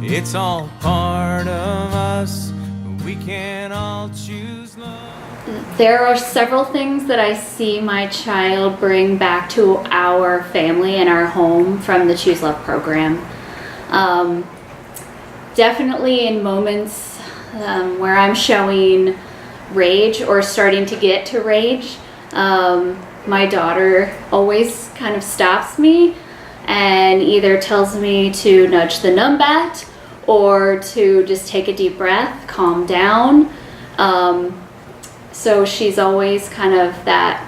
It's all part of us. We can all choose love. There are several things that I see my child bring back to our family and our home from the Choose Love program. Definitely in moments where I'm showing rage or starting to get to rage, my daughter always kind of stops me and either tells me to nudge the numbat or to just take a deep breath, calm down. So she's always kind of that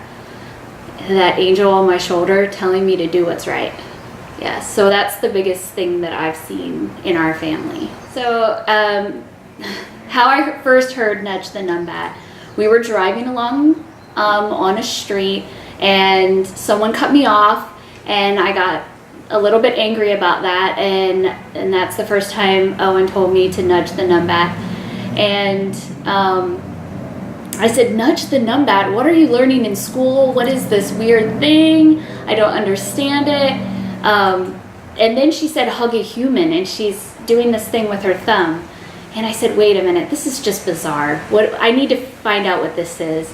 angel on my shoulder telling me to do what's right. Yeah, so that's the biggest thing that I've seen in our family. So how I first heard Nudge the Numbat, we were driving along on a street and someone cut me off and I got a little bit angry about that, and that's the first time Owen told me to nudge the numbat. And I said, nudge the numbat? What are you learning in school? What is this weird thing? I don't understand it. And then she said, hug a human, and she's doing this thing with her thumb. And I said, wait a minute, this is just bizarre. I need to find out what this is.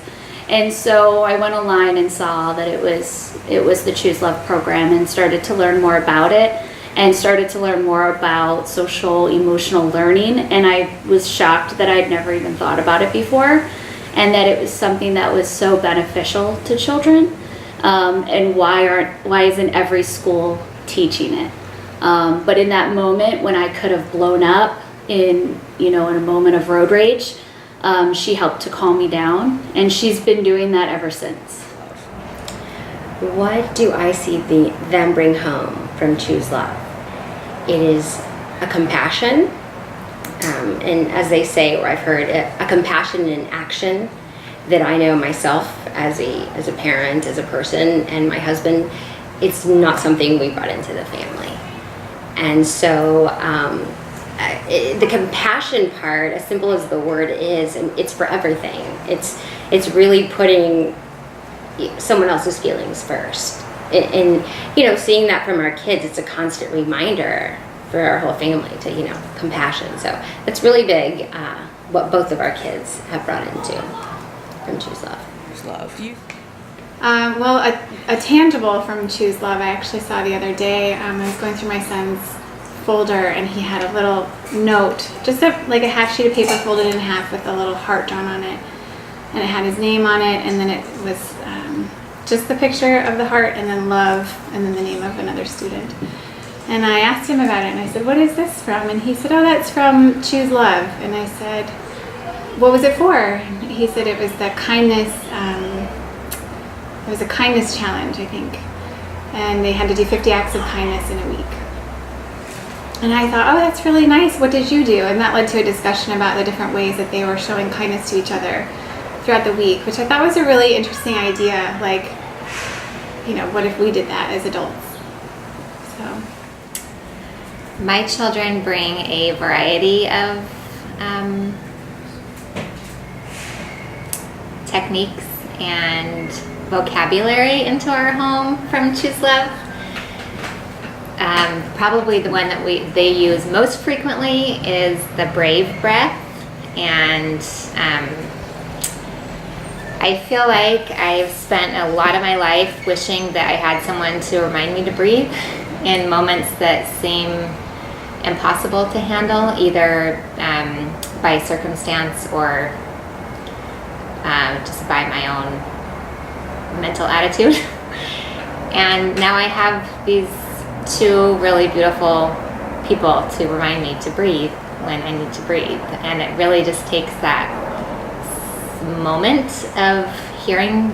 And so I went online and saw that it was the Choose Love program and started to learn more about it and started to learn more about social emotional learning. And I was shocked that I'd never even thought about it before and that it was something that was so beneficial to children. And why isn't every school teaching it? But in that moment when I could have blown up in a moment of road rage, she helped to calm me down, and she's been doing that ever since. What do I see them bring home from Choose Love? It is a compassion, and as they say, or I've heard, a compassion in action that I know myself as a parent, as a person, and my husband, it's not something we brought into the family. And so the compassion part, as simple as the word is, and it's for everything. It's really putting someone else's feelings first. And seeing that from our kids, it's a constant reminder for our whole family to, compassion. So it's really big what both of our kids have brought into from Choose Love. Choose Love. Well, a tangible from Choose Love I actually saw the other day. I was going through my son's folder and he had a little note, just like a half sheet of paper folded in half with a little heart drawn on it, and it had his name on it, and then it was just the picture of the heart and then love and then the name of another student. And I asked him about it and I said, what is this from? And he said, oh, that's from Choose Love. And I said, what was it for? And he said it was the kindness, it was a kindness challenge, I think, and they had to do 50 acts of kindness in a week. And I thought, oh, that's really nice. What did you do? And that led to a discussion about the different ways that they were showing kindness to each other throughout the week, which I thought was a really interesting idea. Like, what if we did that as adults? So, my children bring a variety of techniques and vocabulary into our home from Choose Love. Probably the one that they use most frequently is the brave breath, and I feel like I've spent a lot of my life wishing that I had someone to remind me to breathe in moments that seem impossible to handle, either by circumstance or just by my own mental attitude. And now I have these two really beautiful people to remind me to breathe when I need to breathe. And it really just takes that moment of hearing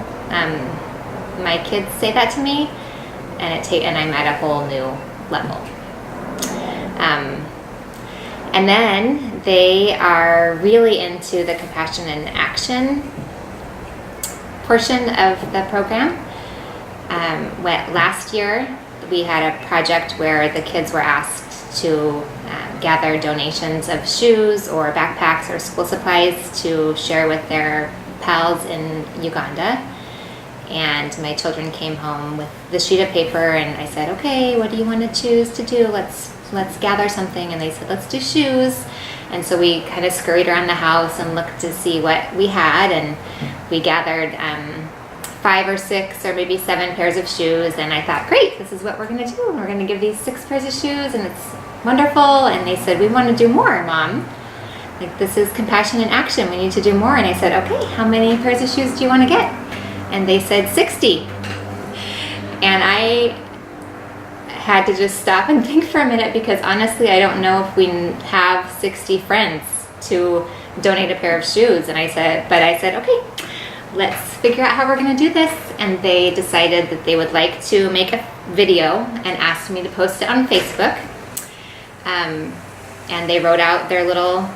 my kids say that to me, and I'm at a whole new level. And then they are really into the compassion and action portion of the program. Last year, we had a project where the kids were asked to gather donations of shoes or backpacks or school supplies to share with their pals in Uganda. And my children came home with the sheet of paper and I said, okay, what do you want to choose to do? Let's let's gather something. And they said, let's do shoes. And so we kind of scurried around the house and looked to see what we had. And we gathered 5 or 6 or maybe 7 pairs of shoes. And I thought, great, this is what we're going to do. And we're going to give these 6 pairs of shoes, and it's wonderful. And they said, we want to do more, Mom. Like, this is compassion in action. We need to do more. And I said, okay, how many pairs of shoes do you want to get? And they said 60. And I had to just stop and think for a minute, because honestly, I don't know if we have 60 friends to donate a pair of shoes. And I said, okay, let's figure out how we're going to do this. And they decided that they would like to make a video and asked me to post it on Facebook. And they wrote out their little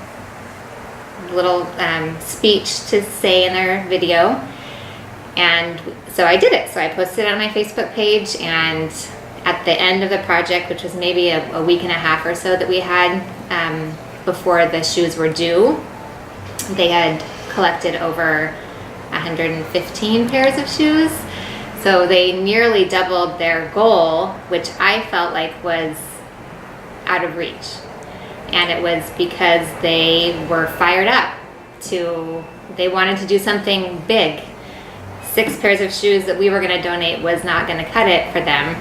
speech to say in their video. And so I did it. So I posted it on my Facebook page, and at the end of the project, which was maybe a week and a half or so that we had before the shoes were due, they had collected over 115 pairs of shoes. So they nearly doubled their goal, which I felt like was out of reach. And it was because they were fired up they wanted to do something big. 6 pairs of shoes that we were going to donate was not going to cut it for them.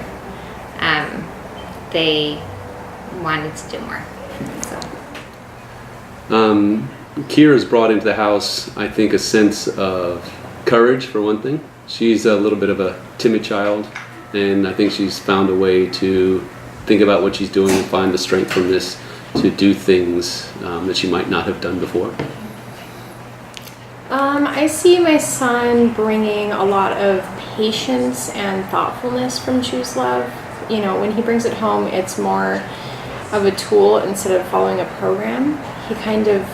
They wanted to do more. So. Kira's brought into the house, I think, a sense of courage, for one thing. She's a little bit of a timid child, and I think she's found a way to think about what she's doing and find the strength from this to do things that she might not have done before. I see my son bringing a lot of patience and thoughtfulness from Choose Love. You know, when he brings it home, it's more of a tool instead of following a program. He kind of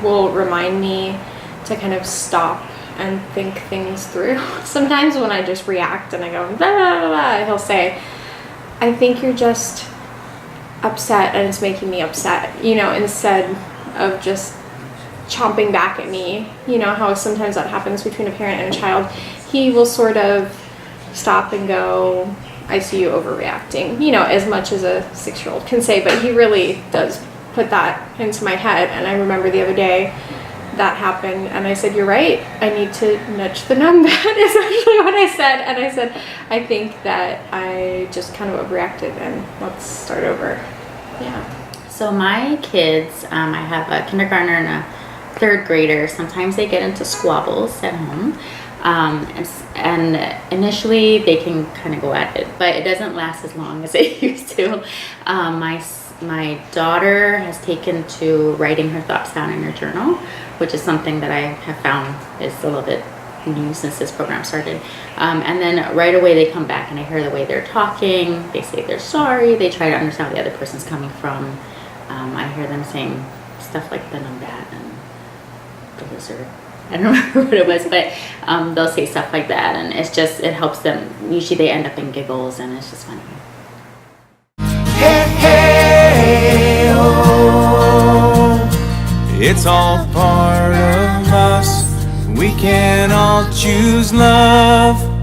will remind me to kind of stop and think things through. Sometimes when I just react and I go, blah, blah, blah, blah, he'll say, I think you're just upset and it's making me upset, you know, instead of just chomping back at me. You know how sometimes that happens between a parent and a child. He will sort of stop and go, I see you overreacting, you know, as much as a 6-year-old can say, but he really does put that into my head. And I remember the other day that happened, and I said, you're right, I need to nudge the numbnut is actually what I said. And I said, I think that I just kind of overreacted, and let's start over. Yeah. So my kids, I have a kindergartner and a 3rd grader. Sometimes they get into squabbles at home. And initially they can kind of go at it, but it doesn't last as long as it used to. My daughter has taken to writing her thoughts down in her journal, which is something that I have found is a little bit new since this program started. And then right away they come back and I hear the way they're talking. They say they're sorry. They try to understand where the other person's coming from. I hear them saying stuff like the numbat and the lizard. I don't remember what it was, but they'll say stuff like that, and it helps them. Usually they end up in giggles, and it's just funny. Hey, hey, oh, it's all part of us. We can all choose love.